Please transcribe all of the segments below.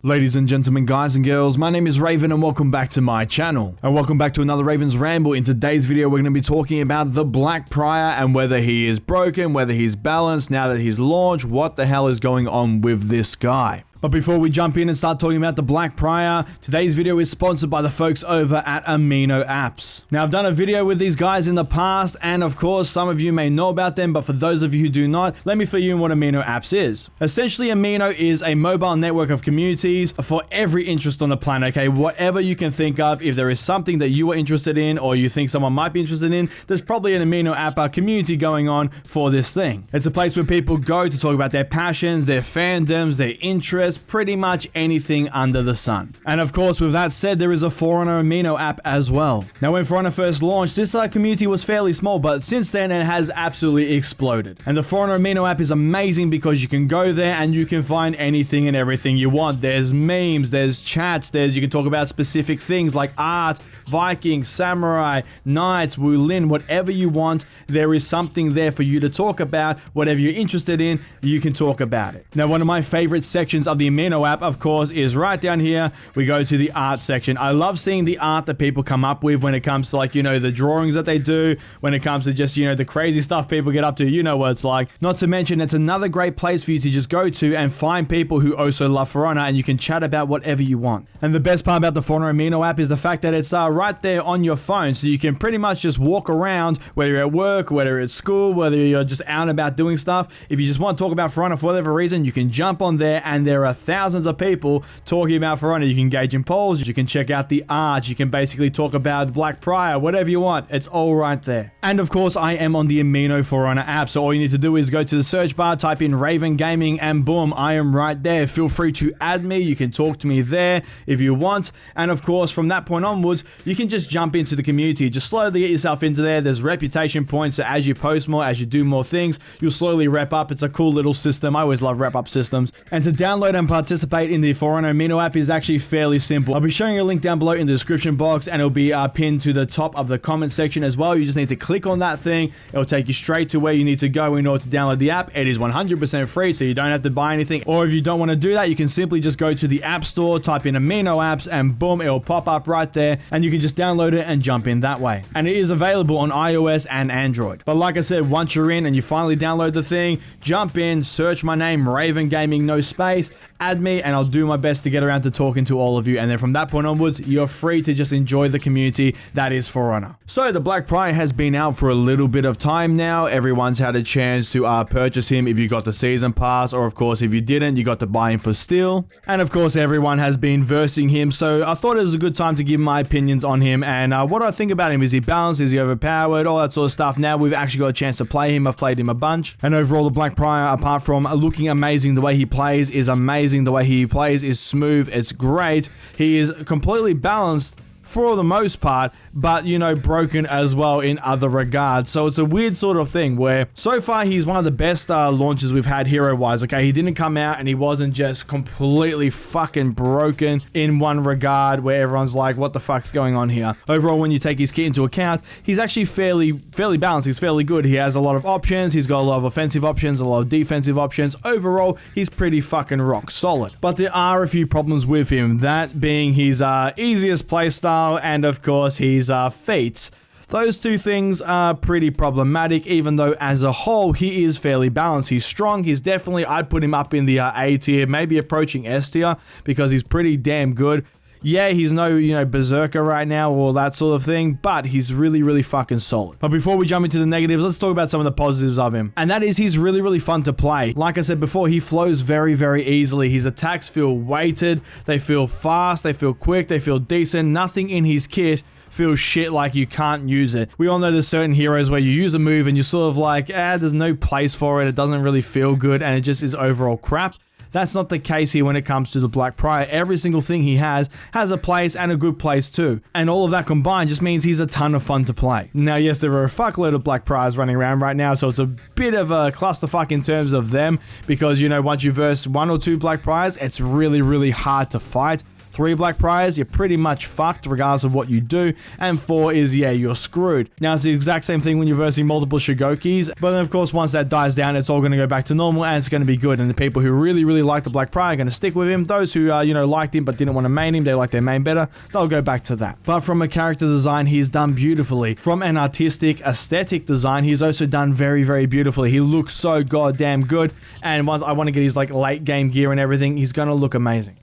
Ladies and gentlemen, guys and girls, my name is Reavyne and welcome back to my channel. And welcome back to another Raven's Ramble. In today's video, we're going to be talking about the Black Prior and whether he is broken, whether he's balanced, now that he's launched, what the hell is going on with this guy. But before we jump in and start talking about the Black Prior, today's video is sponsored by the folks over at Amino Apps. Now, I've done a video with these guys in the past, and of course, some of you may know about them, but for those of you who do not, let me fill you in what Amino Apps is. Essentially, Amino is a mobile network of communities for every interest on the planet, okay? Whatever you can think of, if there is something that you are interested in or you think someone might be interested in, there's probably an Amino App community going on for this thing. It's a place where people go to talk about their passions, their fandoms, their interests, pretty much anything under the sun. And of course, with that said, there is a For Honor Amino app as well. Now, when For Honor first launched, this community was fairly small, but since then it has absolutely exploded. And the For Honor Amino app is amazing because you can go there and you can find anything and everything you want. There's memes, there's chats, you can talk about specific things like art, Vikings, samurai, knights, Wulin, whatever you want. There is something there for you to talk about. Whatever you're interested in, you can talk about it. Now, one of my favorite sections of the Amino app, of course, is right down here. We go to the art section. I love seeing the art that people come up with when it comes to, like, the drawings that they do, when it comes to just, the crazy stuff people get up to. You know what it's like. Not to mention, it's another great place for you to just go to and find people who also love For Honor, and you can chat about whatever you want. And the best part about the For Honor Amino app is the fact that it's right there on your phone, so you can pretty much just walk around, whether you're at work, whether you're at school, whether you're just out and about doing stuff. If you just want to talk about For Honor for whatever reason, you can jump on there, and there are thousands of people talking about For Honor. You can engage in polls, you can check out the art, you can basically talk about Black Prior, whatever you want. It's all right there. And of course, I am on the Amino For Honor app, so all you need to do is go to the search bar, type in Reavyne Gaming, and boom, I am right there. Feel free to add me. You can talk to me there if you want. And of course, from that point onwards, you can just jump into the community. Just slowly get yourself into there. There's reputation points, so as you post more, as you do more things, you'll slowly rep up. It's a cool little system. I always love rep up systems. And to download and participate in the For Honor Amino app is actually fairly simple. I'll be showing you a link down below in the description box, and it'll be pinned to the top of the comment section as well. You just need to click on that thing. It'll take you straight to where you need to go in order to download the app. It is 100% free, so you don't have to buy anything. Or if you don't want to do that, you can simply just go to the App Store, type in Amino Apps, and boom, it'll pop up right there, and you can just download it and jump in that way. And it is available on iOS and Android. But like I said, once you're in and you finally download the thing, jump in, search my name, Reavyne Gaming, no space, add me, and I'll do my best to get around to talking to all of you. And then from that point onwards, you're free to just enjoy the community that is For Honor. So the Black Prior has been out for a little bit of time now. Everyone's had a chance to purchase him if you got the season pass, or of course if you didn't, you got to buy him for steel. And of course everyone has been versing him, so I thought it was a good time to give my opinions on him and what I think about him. Is he balanced? Is he overpowered? All that sort of stuff. Now we've actually got a chance to play him. I've played him a bunch, and overall the Black Prior, apart from looking amazing, the way he plays is amazing. The way he plays is smooth. It's great. He is completely balanced for the most part, but broken as well in other regards. So it's a weird sort of thing where so far he's one of the best launches we've had hero wise. Okay, he didn't come out and he wasn't just completely fucking broken in one regard where everyone's like, what the fuck's going on here? Overall, when you take his kit into account, he's actually fairly balanced. He's fairly good. He has a lot of options. He's got a lot of offensive options, a lot of defensive options. Overall, he's pretty fucking rock solid. But there are a few problems with him, that being his easiest playstyle, and of course his Feats. Those two things are pretty problematic, even though as a whole he is fairly balanced. He's strong. He's definitely, I'd put him up in the A tier, maybe approaching S tier, because he's pretty damn good. Yeah, he's no, berserker right now or that sort of thing, but he's really fucking solid. But before we jump into the negatives, let's talk about some of the positives of him. And that is he's really fun to play. Like I said before, he flows very easily. His attacks feel weighted, they feel fast, they feel quick, they feel decent. Nothing in his kit feels shit like you can't use it. We all know there's certain heroes where you use a move and you're sort of like, there's no place for it, it doesn't really feel good, and it just is overall crap. That's not the case here when it comes to the Black Prior. Every single thing he has a place, and a good place too. And all of that combined just means he's a ton of fun to play. Now, yes, there are a fuckload of Black Priors running around right now, so it's a bit of a clusterfuck in terms of them, because, once you verse one or two Black Priors, it's really hard to fight. 3 Black Priors, you're pretty much fucked regardless of what you do, and 4 is, yeah, you're screwed. Now, it's the exact same thing when you're versing multiple Shigokis, but then of course once that dies down, it's all going to go back to normal and it's going to be good, and the people who really like the Black Prior are going to stick with him. Those who, liked him but didn't want to main him, they like their main better, they'll go back to that. But from a character design, he's done beautifully. From an artistic, aesthetic design, he's also done very beautifully. He looks so goddamn good, and once I want to get his like late game gear and everything, he's going to look amazing.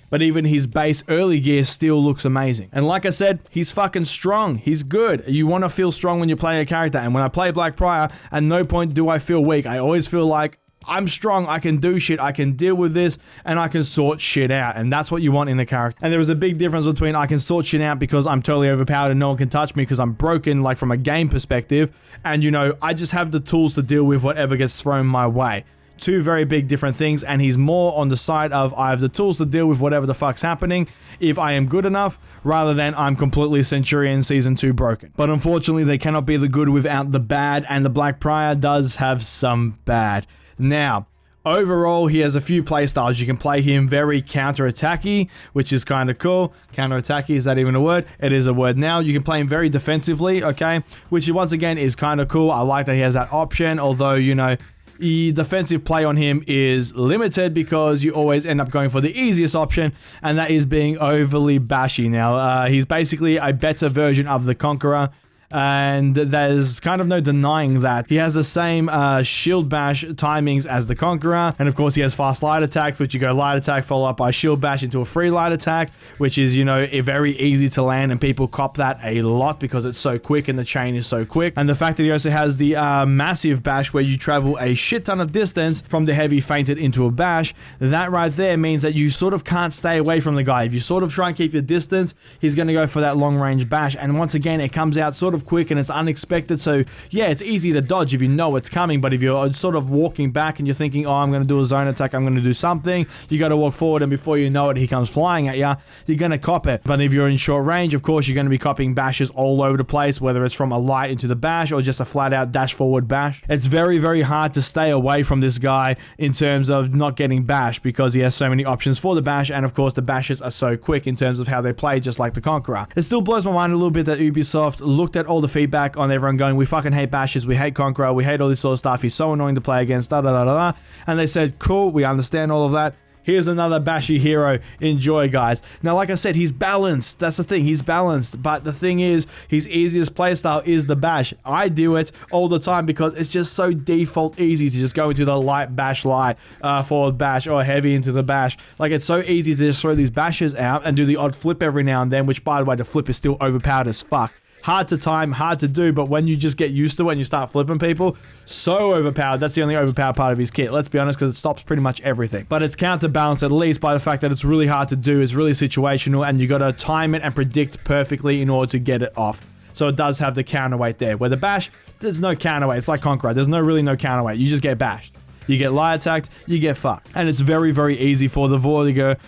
But even his base early gear still looks amazing. And like I said, he's fucking strong. He's good. You want to feel strong when you play a character. And when I play Black Prior, at no point do I feel weak. I always feel like I'm strong, I can do shit, I can deal with this, and I can sort shit out. And that's what you want in a character. And there is a big difference between I can sort shit out because I'm totally overpowered and no one can touch me because I'm broken, like from a game perspective, and I just have the tools to deal with whatever gets thrown my way. Two very big different things, and he's more on the side of I have the tools to deal with whatever the fuck's happening if I am good enough, rather than I'm completely Centurion Season 2 broken. But unfortunately, they cannot be the good without the bad, and the Black Prior does have some bad. Now, overall, he has a few playstyles. You can play him very counter-attacky, which is kind of cool. Counter-attacky, is that even a word? It is a word now. You can play him very defensively, okay? Which, once again, is kind of cool. I like that he has that option, although, the defensive play on him is limited because you always end up going for the easiest option, and that is being overly bashy. Now, he's basically a better version of the Conqueror, and there's kind of no denying that. He has the same shield bash timings as the Conqueror, and of course he has fast light attack, which you go light attack followed up by shield bash into a free light attack, which is, very easy to land, and people cop that a lot because it's so quick and the chain is so quick. And the fact that he also has the massive bash where you travel a shit ton of distance from the heavy fainted into a bash, that right there means that you sort of can't stay away from the guy. If you sort of try and keep your distance, he's going to go for that long range bash, and once again it comes out sort of quick and it's unexpected, so yeah, it's easy to dodge if you know it's coming. But if you're sort of walking back and you're thinking, oh, I'm going to do a zone attack, I'm going to do something, you got to walk forward, and before you know it, he comes flying at you, you're going to cop it. But if you're in short range, of course, you're going to be copying bashes all over the place, whether it's from a light into the bash or just a flat out dash forward bash. It's very hard to stay away from this guy in terms of not getting bashed because he has so many options for the bash, and of course the bashes are so quick in terms of how they play, just like the Conqueror. It still blows my mind a little bit that Ubisoft looked at all the feedback on everyone going, we fucking hate bashes, we hate Conqueror, we hate all this sort of stuff, he's so annoying to play against, and they said, cool, we understand all of that. Here's another bashy hero. Enjoy, guys. Now, like I said, he's balanced. That's the thing. He's balanced. But the thing is, his easiest playstyle is the bash. I do it all the time because it's just so default easy to just go into the light bash light, forward bash, or heavy into the bash. Like, it's so easy to just throw these bashes out and do the odd flip every now and then, which, by the way, the flip is still overpowered as fuck. Hard to time, hard to do, but when you just get used to it and you start flipping people, so overpowered. That's the only overpowered part of his kit, let's be honest, because it stops pretty much everything. But it's counterbalanced at least by the fact that it's really hard to do, it's really situational, and you got to time it and predict perfectly in order to get it off. So it does have the counterweight there, where the bash, there's no counterweight. It's like Conqueror, there's really no counterweight. You just get bashed. You get light attacked, you get fucked. And it's very easy for the Vortiger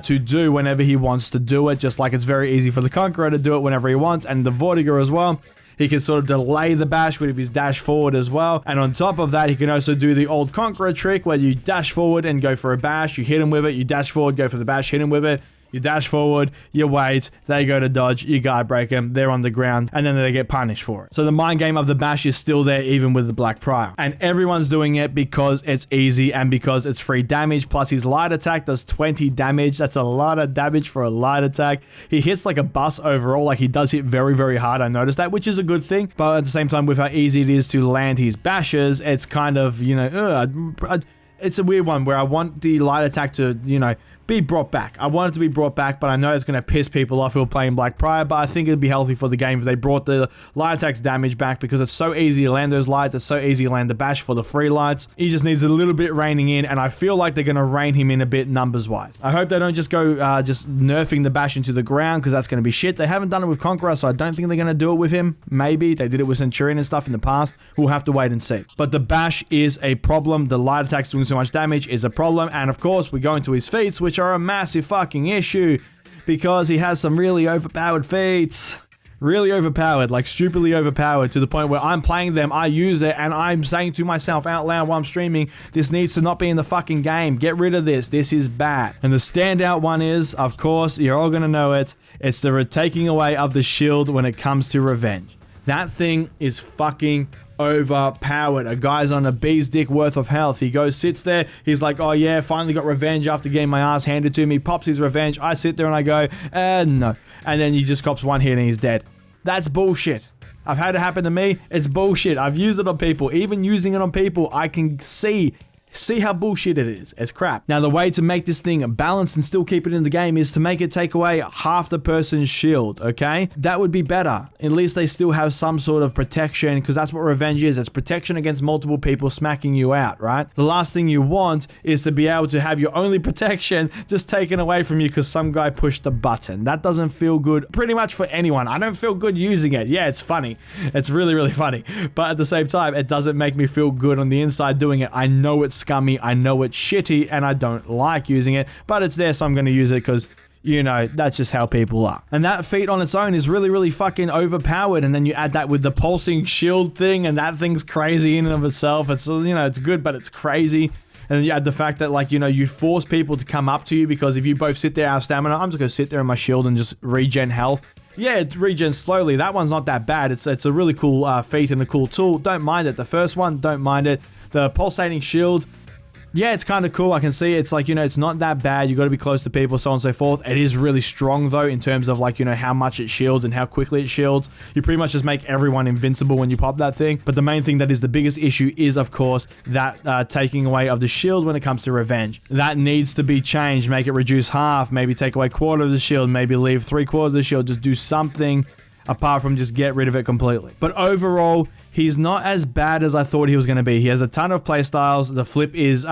to do whenever he wants to do it, just like it's very easy for the Conqueror to do it whenever he wants, and the Vortiger as well. He can sort of delay the bash with his dash forward as well. And on top of that, he can also do the old Conqueror trick where you dash forward and go for a bash, you hit him with it, you dash forward, go for the bash, hit him with it. You dash forward, you wait, they go to dodge, you guard break them, they're on the ground, and then they get punished for it. So the mind game of the bash is still there even with the Black Prior. And everyone's doing it because it's easy and because it's free damage, plus his light attack does 20 damage. That's a lot of damage for a light attack. He hits like a bus overall, like he does hit very hard, I noticed that, which is a good thing. But at the same time, with how easy it is to land his bashes, it's kind of, it's a weird one where I want the light attack to, be brought back. I want it to be brought back, but I know it's going to piss people off who are playing Black Prior, but I think it'd be healthy for the game if they brought the light attack's damage back, because it's so easy to land those lights, it's so easy to land the bash for the free lights. He just needs a little bit reining in, and I feel like they're going to rein him in a bit numbers-wise. I hope they don't just go just nerfing the bash into the ground, because that's going to be shit. They haven't done it with Conqueror, so I don't think they're going to do it with him. Maybe. They did it with Centurion and stuff in the past. We'll have to wait and see. But the bash is a problem. The light attack's doing so much damage is a problem, and of course, we go into his feats, which are a massive fucking issue, because he has some really overpowered feats. really overpowered, like stupidly overpowered, to the point where I'm playing them, I use it, and I'm saying to myself out loud while I'm streaming, this needs to not be in the fucking game. Get rid of this. This is bad. And the standout one is, of course, you're all gonna know it. It's the taking away of the shield when it comes to revenge. That thing is fucking overpowered. A guy's on a bee's dick worth of health. He goes, sits there. He's like, oh yeah, finally got revenge after getting my ass handed to me. Pops his revenge. I sit there and I go, no. And then he just cops one hit and he's dead. That's bullshit. I've had it happen to me. It's bullshit. I've used it on people. Even using it on people, I can see how bullshit it is. It's crap. Now, the way to make this thing balanced and still keep it in the game is to make it take away half the person's shield, okay? That would be better. At least they still have some sort of protection, because that's what revenge is. It's protection against multiple people smacking you out, right? The last thing you want is to be able to have your only protection just taken away from you because some guy pushed the button. That doesn't feel good pretty much for anyone. I don't feel good using it. Yeah, it's funny. It's really, really funny. But at the same time, it doesn't make me feel good on the inside doing it. I know it's scummy, I know it's shitty, and I don't like using it, but it's there, so I'm going to use it because, you know, that's just how people are. And that feat on its own is really, really fucking overpowered, and then you add that with the pulsing shield thing, and that thing's crazy in and of itself. It's, you know, it's good, but it's crazy. And then you add the fact that, like, you know, you force people to come up to you, because if you both sit there out of stamina, I'm just going to sit there in my shield and just regen health. Yeah, it regens slowly. That one's not that bad. It's a really cool feat and a cool tool. Don't mind it. The first one, don't mind it. The pulsating shield, yeah, it's kind of cool. I can see it's like, you know, it's not that bad. You got to be close to people, so on and so forth. It is really strong, though, in terms of, like, you know, how much it shields and how quickly it shields. You pretty much just make everyone invincible when you pop that thing. But the main thing that is the biggest issue is, of course, that taking away of the shield when it comes to revenge. That needs to be changed. Make it reduce half. Maybe take away quarter of the shield. Maybe leave 3/4 of the shield. Just do something apart from just get rid of it completely. But overall, he's not as bad as I thought he was going to be. He has a ton of playstyles. The flip is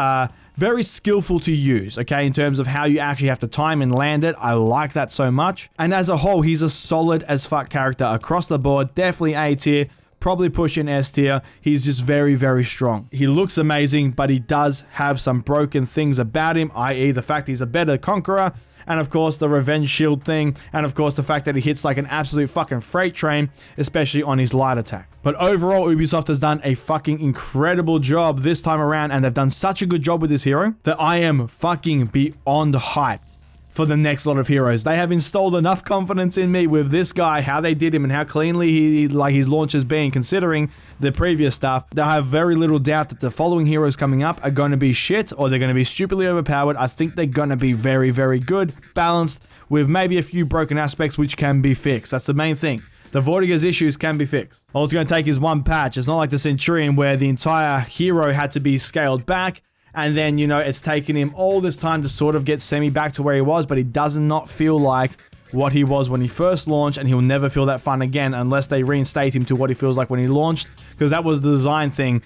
very skillful to use, okay, in terms of how you actually have to time and land it. I like that so much. And as a whole, he's a solid as fuck character across the board. Definitely A tier. Probably pushing S tier. He's just very, very strong. He looks amazing, but he does have some broken things about him, i.e. the fact he's a better conqueror, and of course the revenge shield thing, and of course the fact that he hits like an absolute fucking freight train, especially on his light attacks. But overall, Ubisoft has done a fucking incredible job this time around, and they've done such a good job with this hero that I am fucking beyond hyped for the next lot of heroes. They have installed enough confidence in me with this guy, how they did him and how cleanly his launch has been, considering the previous stuff. They have very little doubt that the following heroes coming up are going to be shit, or they're going to be stupidly overpowered. I think they're going to be very, very good, balanced, with maybe a few broken aspects which can be fixed. That's the main thing. The Vortigaux's issues can be fixed. All it's going to take is one patch. It's not like the Centurion where the entire hero had to be scaled back, and then, you know, it's taken him all this time to sort of get semi back to where he was, but he does not feel like what he was when he first launched, and he'll never feel that fun again unless they reinstate him to what he feels like when he launched, because that was the design thing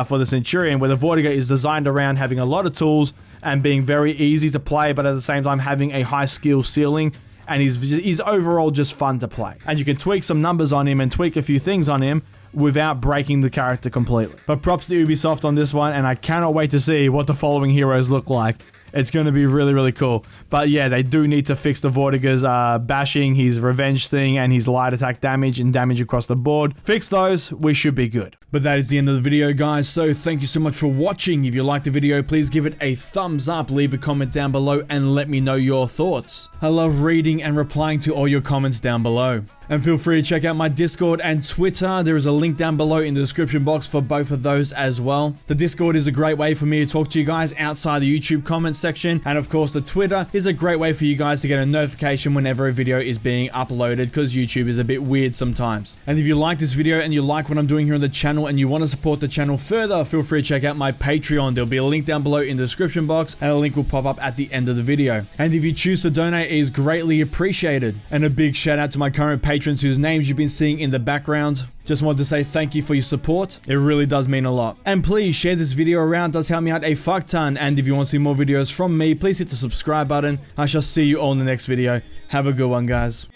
for the Centurion, where the Vortigaux is designed around having a lot of tools and being very easy to play, but at the same time having a high skill ceiling, and he's overall just fun to play. And you can tweak some numbers on him and tweak a few things on him without breaking the character completely. But props to Ubisoft on this one, and I cannot wait to see what the following heroes look like. It's going to be really, really cool. But yeah, they do need to fix the Vortigaux's bashing, his revenge thing, and his light attack damage and damage across the board. Fix those, we should be good. But that is the end of the video, guys, so thank you so much for watching. If you liked the video, please give it a thumbs up, leave a comment down below, and let me know your thoughts. I love reading and replying to all your comments down below. And feel free to check out my Discord and Twitter. There is a link down below in the description box for both of those as well. The Discord is a great way for me to talk to you guys outside the YouTube comments section. And of course, the Twitter is a great way for you guys to get a notification whenever a video is being uploaded, because YouTube is a bit weird sometimes. And if you like this video and you like what I'm doing here on the channel and you want to support the channel further, feel free to check out my Patreon. There'll be a link down below in the description box, and a link will pop up at the end of the video. And if you choose to donate, it is greatly appreciated. And a big shout out to my current patrons whose names you've been seeing in the background. Just wanted to say thank you for your support. It really does mean a lot. And please share this video around, it does help me out a fuck ton. And if you want to see more videos from me, please hit the subscribe button. I shall see you all in the next video. Have a good one, guys.